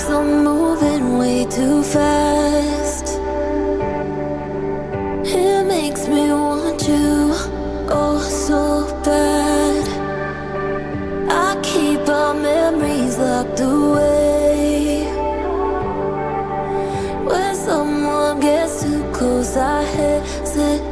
I'm moving way too fast. It makes me want you, oh so bad. I keep our memories locked away. When someone gets too close, I hesitate.